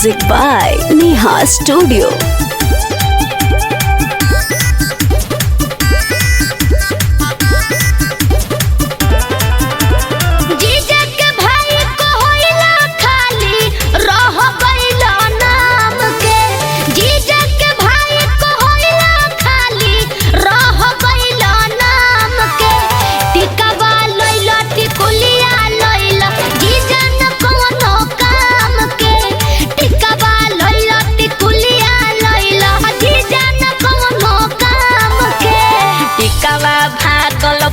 Music by Neha Studio.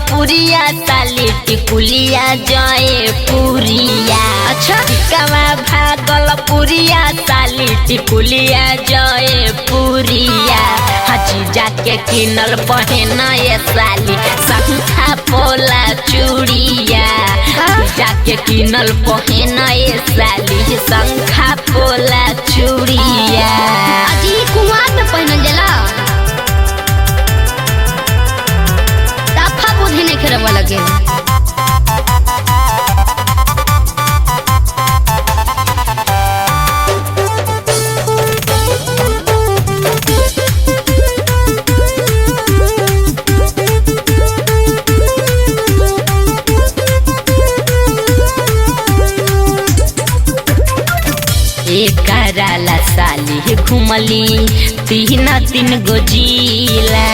पुरिया ताली टिकुलिया जय पुरिया। अच्छा टिकावा भागल पुरिया ताली टिकुलिया जय पुरिया। हजी जाके किनल बहन ये साली शंखा पोला चूड़िया। जाके किनल बहन ये साली शंखा पोला चूड़िया। अजी कुमार में पहनल जाला नहीं खेलवा लगे। एकराला साली घुमली तीन गो जिला।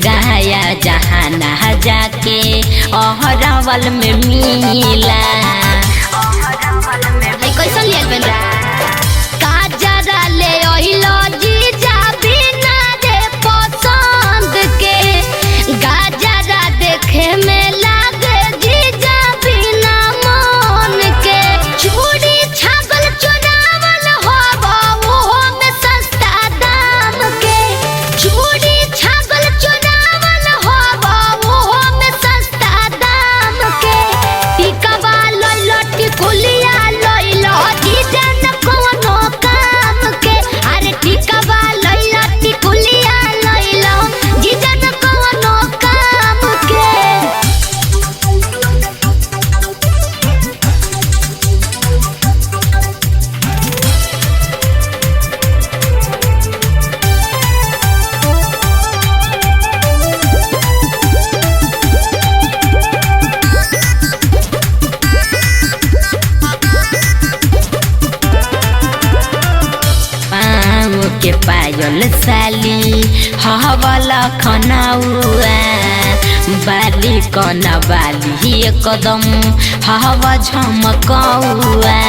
गाया जहाना जाके अहरावल में मिला। कैसन लिया बन काजरा ले ओइलो जीजा बिना रे पसंद के। गाजरा देखे में लागे जीजा बिना मन के। चूड़ी छागल चुरावल होबो ओहो में सस्ता दाम के। चूड़ी छागल चुरावल होबो ओहो में सस्ता दाम के। टिकवा लइलो टिकुलिया लइलो जीजा न कोनो काम के। अरे टिकवा लइलो टिकुलिया लइलो जीजा न कोनो काम के। के पायल साली हवला खनाउआ। बाली कना बाली एकदम हवा झमकौआ।